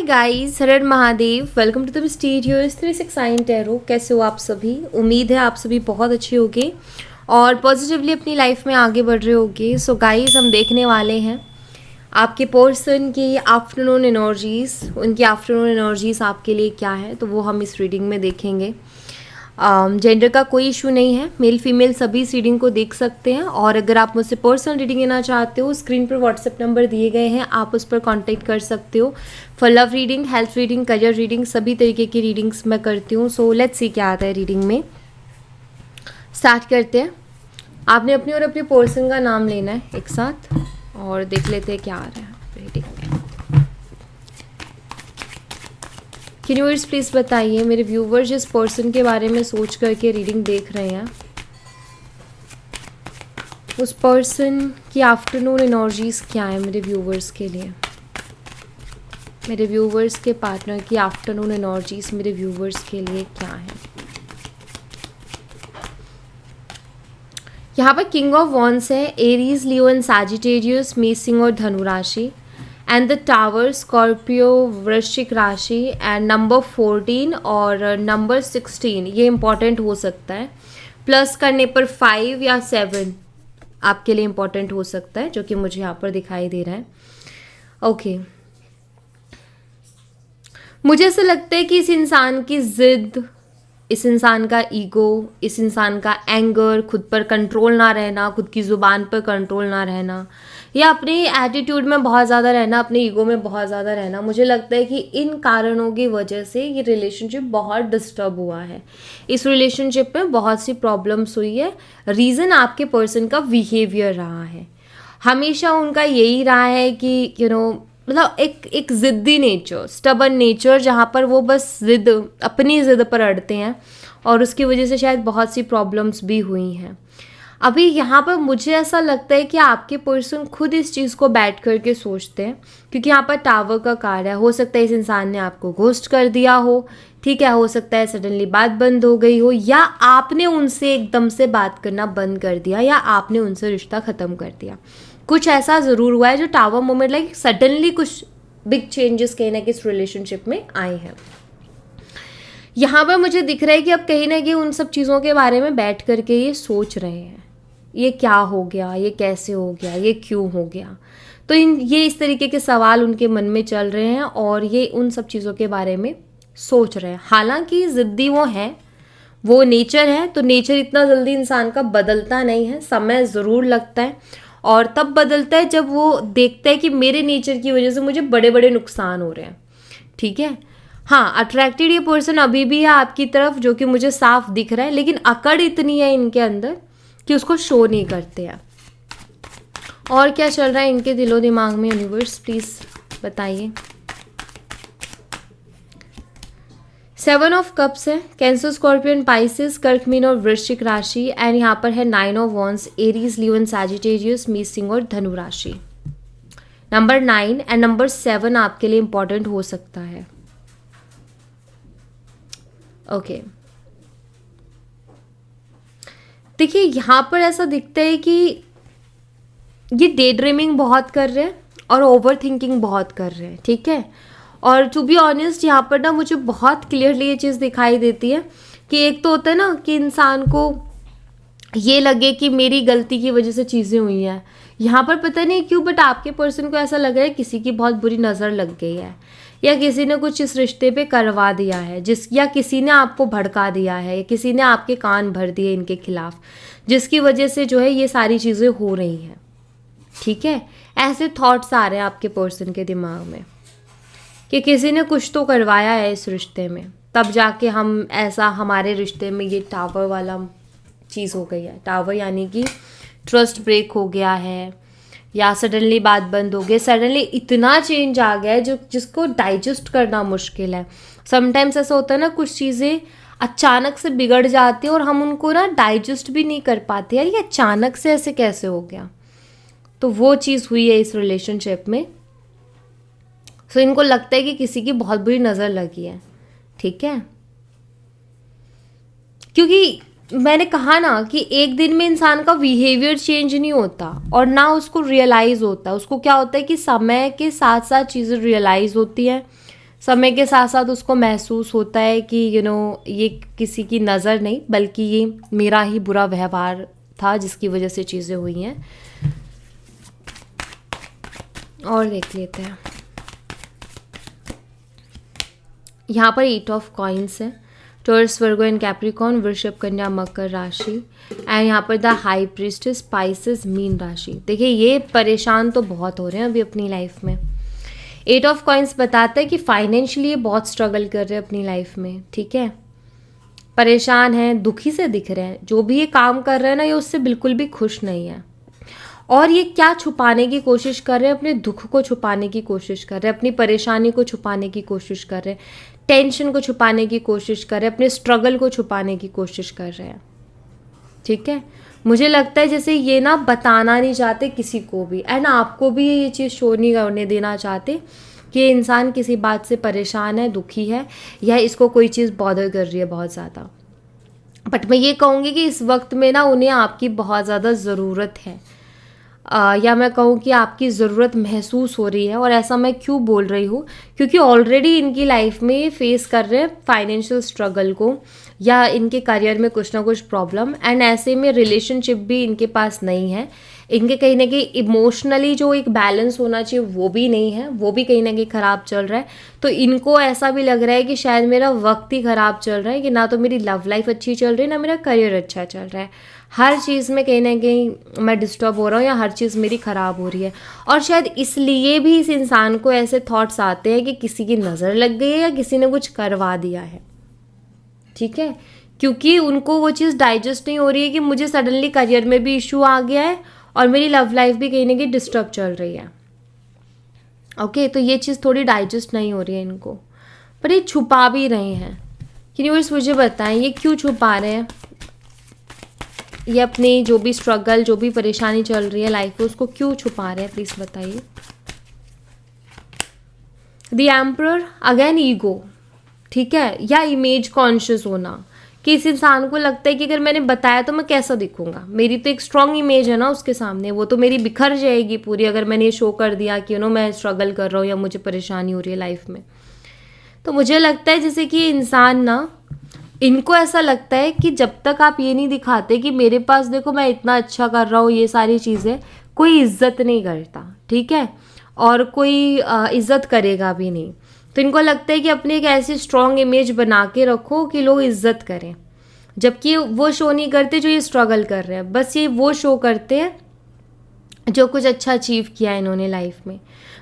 Guys, हर हर Mahadev. Welcome to the studio 369 tarot. कैसे हो आप सभी? उम्मीद है आप सभी बहुत अच्छे होंगे और पॉजिटिवली अपनी लाइफ में आगे बढ़ रहे होंगे। सो गाइस, हम देखने वाले हैं आपके पर्सन की आफ्टरनून एनर्जीज़। उनकी आफ्टरनून एनर्जीज़ आपके लिए क्या है, तो वो हम इस रीडिंग में देखेंगे। जेंडर का कोई इशू नहीं है, मेल फीमेल सभी इस रीडिंग को देख सकते हैं। और अगर आप मुझसे पर्सनल रीडिंग लेना चाहते हो, स्क्रीन पर व्हाट्सएप नंबर दिए गए हैं, आप उस पर कांटेक्ट कर सकते हो। For love reading, health reading, career reading, सभी तरीके की रीडिंग्स मैं करती हूँ। सो लेट्स सी क्या आता है रीडिंग में। स्टार्ट करते हैं। आपने अपने और अपने पर्सन का नाम लेना है एक साथ और देख लेते हैं क्या आ रहा है रीडिंग में। यूनिवर्स प्लीज़ बताइए मेरे व्यूवर्स जिस पर्सन के बारे में सोच करके रीडिंग देख रहे हैं, उस पर्सन की आफ्टरनून एनर्जीज क्या है मेरे व्यूवर्स के लिए। मेरे व्यूवर्स के पार्टनर की आफ्टरनून एनर्जीज मेरे व्यूवर्स के लिए क्या है। यहाँ पर किंग ऑफ वॉन्ड्स है, एरीज, लियो एंड सैजिटेरियस, मेष और धनु राशि। एंड द टावर, स्कॉर्पियो, वृश्चिक राशि। एंड नंबर 14 और नंबर 16 ये इंपॉर्टेंट हो सकता है। प्लस करने पर 5 या 7 आपके लिए इंपॉर्टेंट हो सकता है, जो कि मुझे यहाँ पर दिखाई दे रहा है। ओके, मुझे ऐसा लगता है कि इस इंसान की ज़िद, इस इंसान का ईगो, इस इंसान का एंगर, खुद पर कंट्रोल ना रहना, खुद की ज़ुबान पर कंट्रोल ना रहना, या अपने एटीट्यूड में बहुत ज़्यादा रहना, अपने ईगो में बहुत ज़्यादा रहना, मुझे लगता है कि इन कारणों की वजह से ये रिलेशनशिप बहुत डिस्टर्ब हुआ है। इस रिलेशनशिप में बहुत सी प्रॉब्लम्स हुई है। रीज़न आपके पर्सन का बिहेवियर रहा है। हमेशा उनका यही रहा है कि मतलब एक ज़िद्दी नेचर, स्टबन नेचर, जहाँ पर वो बस अपनी ज़िद पर अड़ते हैं और उसकी वजह से शायद बहुत सी प्रॉब्लम्स भी हुई हैं। अभी यहाँ पर मुझे ऐसा लगता है कि आपके पर्सन खुद इस चीज़ को बैठ करके सोचते हैं, क्योंकि यहाँ पर टावर का कार्ड है। हो सकता है इस इंसान ने आपको घोस्ट कर दिया हो, ठीक है, हो सकता है सडनली बात बंद हो गई हो, या आपने उनसे एकदम से बात करना बंद कर दिया, या आपने उनसे रिश्ता ख़त्म कर दिया। कुछ ऐसा ज़रूर हुआ है जो टावर मोमेंट लाइक सडनली कुछ बिग चेंजेस कहीं ना किसी रिलेशनशिप में आए हैं। यहाँ पर मुझे दिख रहा है कि अब कहीं ना कहीं उन सब चीज़ों के बारे में बैठ करके ये सोच रहे हैं, ये क्या हो गया, ये कैसे हो गया, ये क्यों हो गया। तो ये इस तरीके के सवाल उनके मन में चल रहे हैं और ये उन सब चीज़ों के बारे में सोच रहे हैं। हालांकि ज़िद्दी वो हैं, वो नेचर है, तो नेचर इतना जल्दी इंसान का बदलता नहीं है, समय ज़रूर लगता है। और तब बदलता है जब वो देखता है कि मेरे नेचर की वजह से मुझे बड़े बड़े नुकसान हो रहे हैं, ठीक है। हाँ, अट्रैक्टेड ये पर्सन अभी भी है आपकी तरफ, जो कि मुझे साफ दिख रहा है, लेकिन अकड़ इतनी है इनके अंदर कि उसको शो नहीं करते हैं। और क्या चल रहा है इनके दिलो दिमाग में, यूनिवर्स प्लीज़ बताइए। 7 ऑफ कप्स है, कैंसर, स्कॉर्पियन, पाइसेस, कर्क, मीन और वृश्चिक राशि। एंड यहाँ पर है 9 of wands, Aries, Leo and Sagittarius, मेष और धनु राशि। नंबर 9 एंड नंबर 7 आपके लिए इंपॉर्टेंट हो सकता है। ओके, देखिए यहाँ पर ऐसा दिखता है कि ये डे ड्रीमिंग बहुत कर रहे हैं और ओवर थिंकिंग बहुत कर रहे हैं, ठीक है। और टू बी ऑनेस्ट यहाँ पर ना मुझे बहुत क्लियरली ये चीज़ दिखाई देती है कि एक तो होता है ना कि इंसान को ये लगे कि मेरी गलती की वजह से चीज़ें हुई हैं। यहाँ पर पता नहीं क्यों बट आपके पर्सन को ऐसा लग रहा है किसी की बहुत बुरी नज़र लग गई है, या किसी ने कुछ इस रिश्ते पे करवा दिया है, या किसी ने आपको भड़का दिया है, या किसी ने आपके कान भर दिए इनके खिलाफ, जिसकी वजह से जो है ये सारी चीज़ें हो रही हैं, ठीक है। ऐसे थॉट्स आ रहे हैं आपके पर्सन के दिमाग में कि किसी ने कुछ तो करवाया है इस रिश्ते में, तब जाके हम ऐसा हमारे रिश्ते में ये टावर वाला चीज़ हो गई है। टावर यानी कि ट्रस्ट ब्रेक हो गया है, या सडनली बात बंद हो गई, सडनली इतना चेंज आ गया है जिसको डाइजेस्ट करना मुश्किल है। समटाइम्स ऐसा होता है ना, कुछ चीज़ें अचानक से बिगड़ जाती हैं और हम उनको ना डाइजेस्ट भी नहीं कर पाते, यार ये अचानक से ऐसे कैसे हो गया। तो वो चीज़ हुई है इस रिलेशनशिप में। सो इनको लगता है कि किसी की बहुत बुरी नज़र लगी है, ठीक है। क्योंकि मैंने कहा ना कि एक दिन में इंसान का बिहेवियर चेंज नहीं होता और ना उसको रियलाइज़ होता। उसको क्या होता है कि समय के साथ साथ चीज़ें रियलाइज़ होती हैं, समय के साथ साथ उसको महसूस होता है कि ये किसी की नज़र नहीं बल्कि ये मेरा ही बुरा व्यवहार था जिसकी वजह से चीज़ें हुई हैं। और देख लेते हैं। यहाँ पर 8 ऑफ कॉइन्स है, टॉरस, वर्गो एंड कैप्रिकॉर्न, वृषभ, कन्या, मकर राशि। एंड यहाँ पर the high priestess, spices, mean राशि। देखिए ये परेशान तो बहुत हो रहे हैं अभी अपनी लाइफ में। 8 ऑफ कॉइन्स बताता है कि फाइनेंशियली बहुत स्ट्रगल कर रहे हैं अपनी लाइफ में, ठीक है, परेशान हैं, दुखी से दिख रहे हैं। जो भी ये काम कर रहे हैं ना, ये उससे बिल्कुल भी खुश नहीं है। और ये क्या छुपाने की कोशिश कर रहे हैं, अपने दुख को छुपाने की कोशिश कर रहे हैं, अपनी परेशानी को छुपाने की कोशिश कर रहे हैं, टेंशन को छुपाने की कोशिश कर रहे हैं, अपने स्ट्रगल को छुपाने की कोशिश कर रहे हैं, ठीक है। मुझे लगता है जैसे ये ना बताना नहीं चाहते किसी को भी, एंड आपको भी ये चीज़ शो नहीं करने देना चाहते कि ये इंसान किसी बात से परेशान है, दुखी है, या इसको कोई चीज़ बॉदर कर रही है बहुत ज़्यादा। बट मैं ये कहूँगी कि इस वक्त में ना उन्हें आपकी बहुत ज़्यादा ज़रूरत है, या मैं कहूँ कि आपकी ज़रूरत महसूस हो रही है। और ऐसा मैं क्यों बोल रही हूँ, क्योंकि ऑलरेडी इनकी लाइफ में ये फेस कर रहे हैं फाइनेंशियल स्ट्रगल को, या इनके करियर में कुछ ना कुछ प्रॉब्लम, एंड ऐसे में रिलेशनशिप भी इनके पास नहीं है। इनके कहीं ना कहीं इमोशनली जो एक बैलेंस होना चाहिए वो भी नहीं है, वो भी कहीं ना कहीं ख़राब चल रहा है। तो इनको ऐसा भी लग रहा है कि शायद मेरा वक्त ही ख़राब चल रहा है, कि ना तो मेरी लव लाइफ अच्छी चल रही है, ना मेरा करियर अच्छा चल रहा है। हर चीज़ में कहीं ना कहीं मैं डिस्टर्ब हो रहा हूँ, या हर चीज़ मेरी ख़राब हो रही है। और शायद इसलिए भी इस इंसान को ऐसे थॉट्स आते हैं कि किसी की नज़र लग गई है या किसी ने कुछ करवा दिया है, ठीक है, क्योंकि उनको वो चीज़ डाइजेस्ट नहीं हो रही है कि मुझे सडनली करियर में भी इशू आ गया है और मेरी लव लाइफ भी कहीं ना कहीं डिस्टर्ब चल रही है। ओके, तो ये चीज़ थोड़ी डाइजेस्ट नहीं हो रही है इनको, पर ये छुपा भी रहे हैं। यूनिवर्स मुझे बताएं ये क्यों छुपा रहे हैं, ये अपनी जो भी स्ट्रगल, जो भी परेशानी चल रही है लाइफ में, उसको क्यों छुपा रहे हैं, प्लीज़ बताइए। द एम्परर, अगेन ईगो, ठीक है, या इमेज कॉन्शियस होना, कि इस इंसान को लगता है कि अगर मैंने बताया तो मैं कैसा दिखूंगा, मेरी तो एक स्ट्रॉन्ग इमेज है ना उसके सामने, वो तो मेरी बिखर जाएगी पूरी अगर मैंने ये शो कर दिया कि मैं स्ट्रगल कर रहा हूँ या मुझे परेशानी हो रही है लाइफ में। तो मुझे लगता है जैसे कि इंसान ना, इनको ऐसा लगता है कि जब तक आप ये नहीं दिखाते कि मेरे पास देखो मैं इतना अच्छा कर रहा हूँ, ये सारी चीज़ें, कोई इज्जत नहीं करता, ठीक है, और कोई इज्जत करेगा भी नहीं। तो इनको लगता है कि अपनी एक ऐसी स्ट्रॉन्ग इमेज बना के रखो कि लोग इज्जत करें, जबकि वो शो नहीं करते जो ये स्ट्रगल कर रहे हैं, बस ये वो शो करते हैं जो कुछ अच्छा अचीव किया है इन्होंने लाइफ में।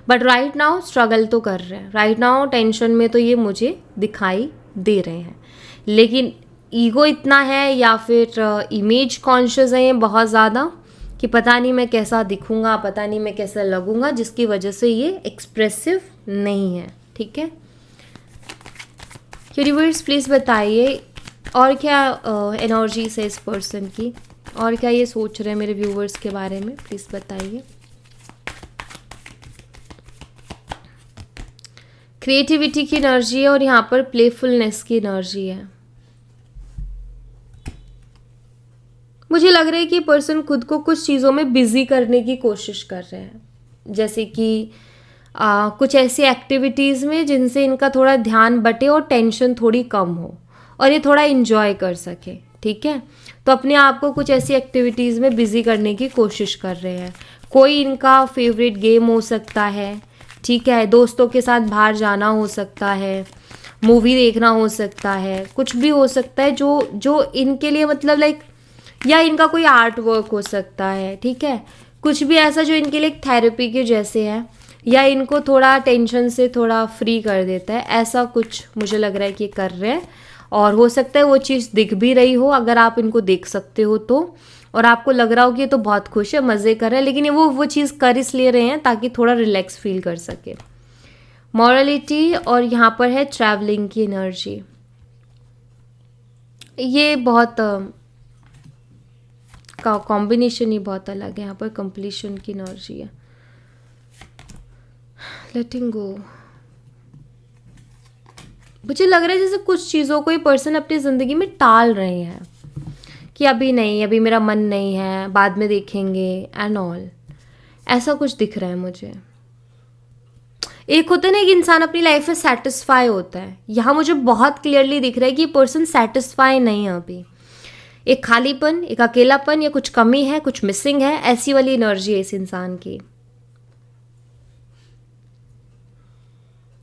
बट राइट नाउ स्ट्रगल तो कर रहे हैं, राइट नाउ टेंशन में तो ये मुझे दिखाई दे रहे हैं। लेकिन ईगो इतना है या फिर इमेज कॉन्शियस है ये बहुत ज़्यादा, कि पता नहीं मैं कैसा दिखूंगा, पता नहीं मैं कैसा लगूंगा, जिसकी वजह से ये एक्सप्रेसिव नहीं है, ठीक है। यूनिवर्स प्लीज़ बताइए और क्या एनर्जी से इस पर्सन की, और क्या ये सोच रहे हैं मेरे व्यूवर्स के बारे में, प्लीज़ बताइए। क्रिएटिविटी की एनर्जी है और यहाँ पर प्लेफुलनेस की एनर्जी है। मुझे लग रहा है कि पर्सन खुद को कुछ चीज़ों में बिजी करने की कोशिश कर रहे हैं, जैसे कि कुछ ऐसी एक्टिविटीज़ में जिनसे इनका थोड़ा ध्यान बटे और टेंशन थोड़ी कम हो और ये थोड़ा इन्जॉय कर सके, ठीक है। तो अपने आप को कुछ ऐसी एक्टिविटीज़ में बिजी करने की कोशिश कर रहे हैं। कोई इनका फेवरेट गेम हो सकता है, ठीक है, दोस्तों के साथ बाहर जाना हो सकता है, मूवी देखना हो सकता है, कुछ भी हो सकता है जो इनके लिए मतलब लाइक, या इनका कोई आर्ट वर्क हो सकता है, ठीक है, कुछ भी ऐसा जो इनके लिए एक थेरेपी के जैसे है, या इनको थोड़ा टेंशन से थोड़ा फ्री कर देता है, ऐसा कुछ मुझे लग रहा है कि कर रहे हैं। और हो सकता है वो चीज़ दिख भी रही हो अगर आप इनको देख सकते हो तो, और आपको लग रहा हो कि ये तो बहुत खुश है, मज़े कर रहे हैं, लेकिन ये वो चीज़ कर इसलिए रहे हैं ताकि थोड़ा रिलैक्स फील कर सके। मॉरलिटी, और यहाँ पर है ट्रैवलिंग की एनर्जी। ये बहुत का कॉम्बिनेशन ही बहुत अलग है। यहाँ पर कंप्लीशन की एनर्जी है, लेटिंग गो। मुझे लग रहा है जैसे कुछ चीज़ों को ये पर्सन अपनी ज़िंदगी में टाल रहे हैं, कि अभी नहीं, अभी मेरा मन नहीं है, बाद में देखेंगे एंड ऑल, ऐसा कुछ दिख रहा है मुझे। एक होता है ना, एक इंसान अपनी लाइफ में सेटिस्फाई होता है, यहाँ मुझे बहुत क्लियरली दिख रहा है कि ये पर्सन सेटिस्फाई नहीं है अभी। एक खालीपन, एक अकेलापन, या कुछ कमी है, कुछ मिसिंग है, ऐसी वाली एनर्जी है इस इंसान की।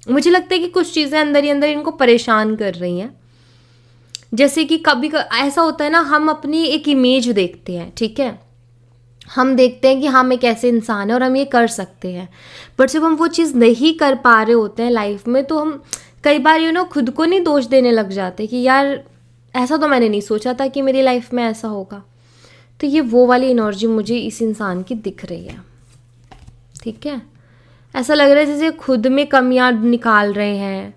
मुझे लगता है कि कुछ चीज़ें अंदर ही अंदर इनको परेशान कर रही हैं। जैसे कि कभी ऐसा होता है ना, हम अपनी एक इमेज देखते हैं, ठीक है, हम देखते हैं कि हम एक ऐसे इंसान है और हम ये कर सकते हैं, बट जब हम वो चीज़ नहीं कर पा रहे होते हैं लाइफ में, तो हम कई बार खुद को नहीं दोष देने लग जाते कि यार ऐसा तो मैंने नहीं सोचा था कि मेरी लाइफ में ऐसा होगा। तो ये वो वाली एनर्जी मुझे इस इंसान की दिख रही है, ठीक है। ऐसा लग रहा है जैसे खुद में कमियां निकाल रहे हैं,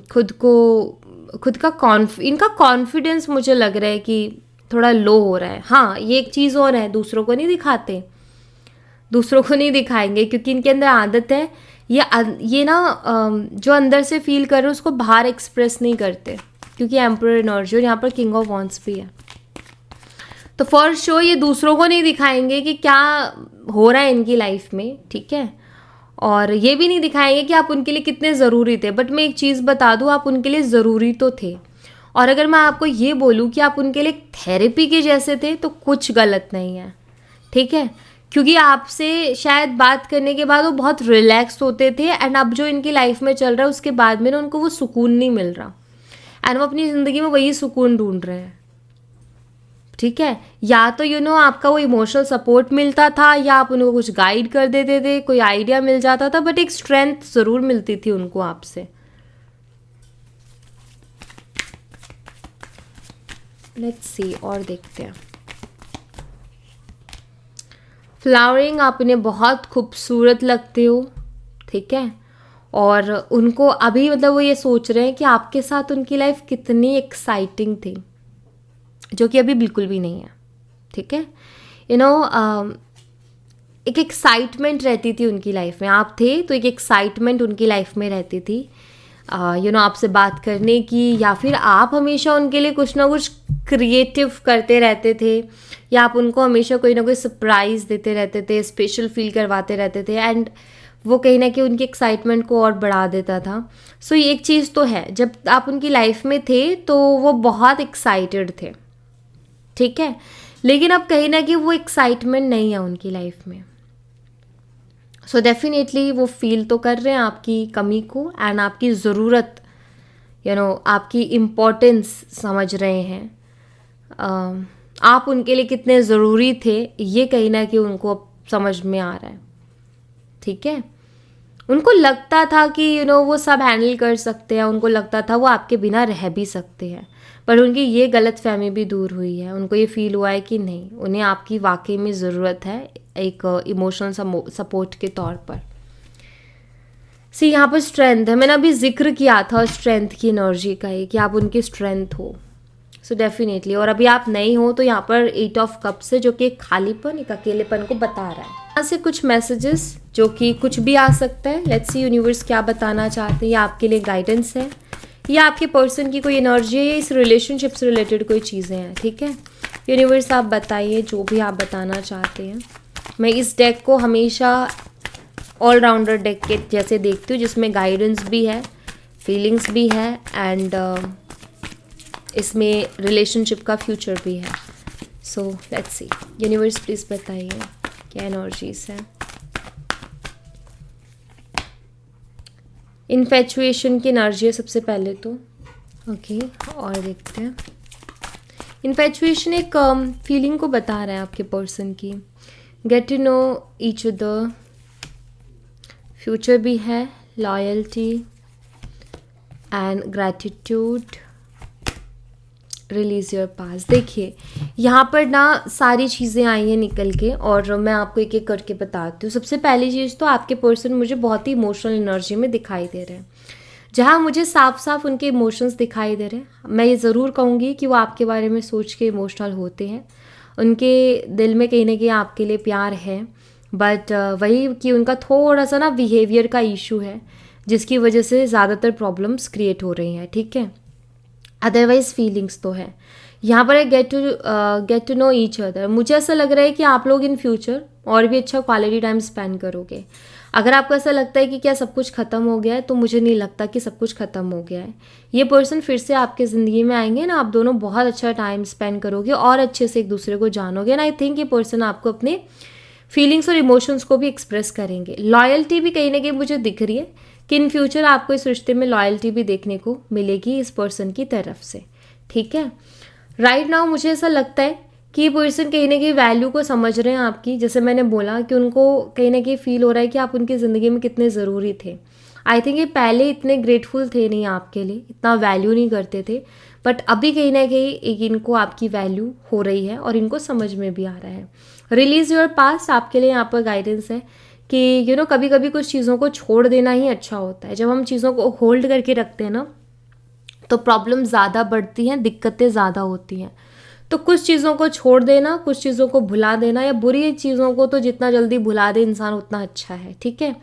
खुद का इनका कॉन्फिडेंस मुझे लग रहा है कि थोड़ा लो हो रहा है। हाँ, ये एक चीज़ और है, दूसरों को नहीं दिखाते, दूसरों को नहीं दिखाएंगे, क्योंकि इनके अंदर आदत है ये ना जो अंदर से फील कर रहे हैं उसको बाहर एक्सप्रेस नहीं करते, क्योंकि एम्परर एनर्जी और यहाँ पर किंग ऑफ वॉन्ड्स भी है। तो फॉर श्योर ये दूसरों को नहीं दिखाएंगे कि क्या हो रहा है इनकी लाइफ में, ठीक है, और ये भी नहीं दिखाएंगे कि आप उनके लिए कितने ज़रूरी थे। बट मैं एक चीज़ बता दूँ, आप उनके लिए ज़रूरी तो थे, और अगर मैं आपको ये बोलूँ कि आप उनके लिए थेरेपी के जैसे थे तो कुछ गलत नहीं है, ठीक है, क्योंकि आपसे शायद बात करने के बाद वो बहुत रिलैक्स होते थे, एंड अब जो इनकी लाइफ में चल रहा है उसके बाद में ना उनको वो सुकून नहीं मिल रहा, एंड वो अपनी ज़िंदगी में वही सुकून ढूंढ रहे हैं, ठीक है। या तो आपका वो इमोशनल सपोर्ट मिलता था, या आप उनको कुछ गाइड कर देते थे, कोई आइडिया मिल जाता था, बट एक स्ट्रेंथ ज़रूर मिलती थी उनको आपसे। लेट्स सी, और देखते हैं। फ्लावरिंग, आप उन्हें बहुत खूबसूरत लगते हो, ठीक है, और उनको अभी मतलब वो ये सोच रहे हैं कि आपके साथ उनकी लाइफ कितनी एक्साइटिंग थी, जो कि अभी बिल्कुल भी नहीं है, ठीक है। एक एक्साइटमेंट रहती थी उनकी लाइफ में, आप थे तो एक एक्साइटमेंट उनकी लाइफ में रहती थी, आपसे बात करने की, या फिर आप हमेशा उनके लिए कुछ ना कुछ क्रिएटिव करते रहते थे, या आप उनको हमेशा कोई ना कोई सरप्राइज़ देते रहते थे, स्पेशल फील करवाते रहते थे, एंड वो कहीं ना कहीं उनकी एक्साइटमेंट को और बढ़ा देता था। सो ये एक चीज़ तो है, जब आप उनकी लाइफ में थे तो वो बहुत एक्साइटेड थे, ठीक है, लेकिन अब कहीं ना कहीं वो एक्साइटमेंट नहीं है उनकी लाइफ में। सो डेफिनेटली वो फील तो कर रहे हैं आपकी कमी को, एंड आपकी ज़रूरत आपकी इम्पोर्टेंस समझ रहे हैं। आप उनके लिए कितने ज़रूरी थे ये कहीं ना कहीं उनको अब समझ में आ रहा है, ठीक है। उनको लगता था कि वो सब हैंडल कर सकते हैं, उनको लगता था वो आपके बिना रह भी सकते हैं, पर उनकी ये गलतफहमी भी दूर हुई है। उनको ये फील हुआ है कि नहीं, उन्हें आपकी वाकई में ज़रूरत है एक इमोशनल सपोर्ट के तौर पर। यहाँ पर स्ट्रेंथ है, मैंने अभी जिक्र किया था स्ट्रेंथ की एनर्जी का ही, कि आप उनकी स्ट्रेंथ हो। सो डेफिनेटली, और अभी आप नहीं हो तो यहाँ पर 8 ऑफ कप्स है, जो कि एक खालीपन, एक अकेलेपन को बता रहा है। यहाँ से कुछ मैसेजेस जो कि कुछ भी आ सकता है, लेट्स सी यूनिवर्स क्या बताना चाहते हैं, या आपके लिए गाइडेंस है, या आपके पर्सन की कोई एनर्जी है, या इस रिलेशनशिप से रिलेटेड कोई चीज़ें हैं, ठीक है। यूनिवर्स आप बताइए जो भी आप बताना चाहते हैं। मैं इस डेक को हमेशा ऑलराउंडर डेक के जैसे देखती हूँ, जिसमें गाइडेंस भी है, फीलिंग्स भी है, एंड इसमें रिलेशनशिप का फ्यूचर भी है। So let's see, universe please बताइए क्या एनर्जीज है। इन्फेचुएशन की एनर्जी है सबसे पहले तो, ओके, और देखते हैं। इन्फेचुएशन एक फीलिंग को बता रहा है आपके पर्सन की, get to know each other, future भी है, loyalty and gratitude, release your past. देखिए यहाँ पर ना सारी चीज़ें आई हैं निकल के, और मैं आपको एक एक करके बताती हूँ। सबसे पहली चीज़ तो आपके पर्सन मुझे बहुत ही इमोशनल एनर्जी में दिखाई दे रहे हैं, जहाँ मुझे साफ साफ उनके इमोशंस दिखाई दे रहे हैं। मैं ये ज़रूर कहूँगी कि वो आपके बारे में सोच के इमोशनल होते हैं, उनके दिल में कहीं ना कहीं आपके लिए प्यार है, बट वही कि उनका थोड़ा सा ना बिहेवियर का इशू है, जिसकी वजह से ज़्यादातर प्रॉब्लम्स क्रिएट हो रही हैं, ठीक है। अदरवाइज फीलिंग्स तो है। यहाँ पर get to know each other, मुझे ऐसा लग रहा है कि आप लोग इन फ्यूचर और भी अच्छा क्वालिटी टाइम स्पेंड करोगे। अगर आपको ऐसा लगता है कि क्या सब कुछ ख़त्म हो गया है, तो मुझे नहीं लगता कि सब कुछ ख़त्म हो गया है। ये पर्सन फिर से आपके ज़िंदगी में आएंगे ना, आप दोनों बहुत अच्छा टाइम स्पेंड करोगे और अच्छे से एक दूसरे को जानोगे। एंड आई थिंक ये पर्सन आपको अपने फीलिंग्स और इमोशंस को भी एक्सप्रेस करेंगे। लॉयल्टी भी कहीं ना कहीं मुझे दिख रही है कि इन फ्यूचर आपको इस रिश्ते में लॉयल्टी भी देखने को मिलेगी इस पर्सन की तरफ से, ठीक है। राइट नाउ मुझे ऐसा लगता है कि ये पर्सन कहीं ना कहीं वैल्यू को समझ रहे हैं आपकी। जैसे मैंने बोला कि उनको कहीं ना कहीं फील हो रहा है कि आप उनकी ज़िंदगी में कितने ज़रूरी थे। आई थिंक ये पहले इतने ग्रेटफुल थे नहीं आपके लिए, इतना वैल्यू नहीं करते थे, बट अभी कहीं ना कहीं एक इनको आपकी वैल्यू हो रही है और इनको समझ में भी आ रहा है। रिलीज योर पास्ट आपके लिए यहाँ पर गाइडेंस है कि कभी कभी कुछ चीज़ों को छोड़ देना ही अच्छा होता है। जब हम चीज़ों को होल्ड करके रखते हैं ना, तो प्रॉब्लम ज़्यादा बढ़ती हैं, दिक्कतें ज़्यादा होती हैं। तो कुछ चीज़ों को छोड़ देना, कुछ चीज़ों को भुला देना, या बुरी चीज़ों को तो जितना जल्दी भुला दे इंसान उतना अच्छा है, ठीक है।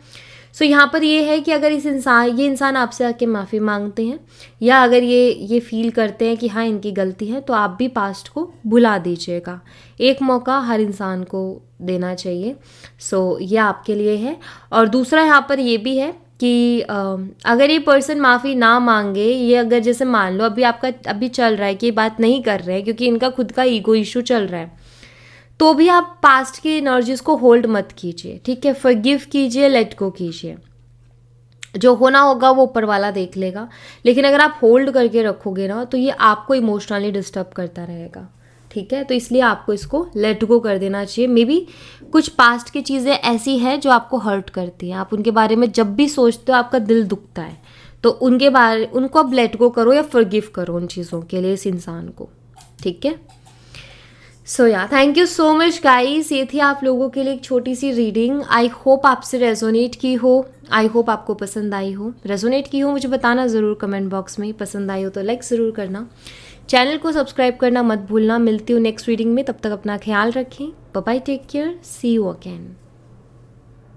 सो यहाँ पर ये है कि अगर ये इंसान आपसे आके माफ़ी मांगते हैं, या अगर ये फील करते हैं कि हाँ इनकी गलती है, तो आप भी पास्ट को भुला दीजिएगा। एक मौका हर इंसान को देना चाहिए। सो ये आपके लिए है। और दूसरा यहाँ पर ये भी है कि अगर ये पर्सन माफ़ी ना मांगे, ये अगर जैसे मान लो अभी चल रहा है कि ये बात नहीं कर रहे हैं क्योंकि इनका खुद का ईगो इशू चल रहा है, तो भी आप पास्ट की एनर्जीज को होल्ड मत कीजिए, ठीक है। फॉरगिव कीजिए, लेट गो कीजिए। जो होना होगा वो ऊपर वाला देख लेगा। लेकिन अगर आप होल्ड करके रखोगे ना, तो ये आपको इमोशनली डिस्टर्ब करता रहेगा, ठीक है। तो इसलिए आपको इसको लेट गो कर देना चाहिए। मे बी कुछ पास्ट की चीज़ें ऐसी हैं जो आपको हर्ट करती हैं, आप उनके बारे में जब भी सोचते हो आपका दिल दुखता है, तो उनको अब लेट गो करो या फॉरगिव करो उन चीज़ों के लिए, इस इंसान को, ठीक है। सो या thank you so much guys. ये थी आप लोगों के लिए एक छोटी सी रीडिंग। आई होप आपसे रेजोनेट की हो, आई होप आपको पसंद आई हो। रेजोनेट की हो मुझे बताना ज़रूर कमेंट बॉक्स में। पसंद आई हो तो लाइक ज़रूर करना, चैनल को सब्सक्राइब करना मत भूलना। मिलती हूँ नेक्स्ट रीडिंग में, तब तक अपना ख्याल रखें। Bye bye, take care, see you again.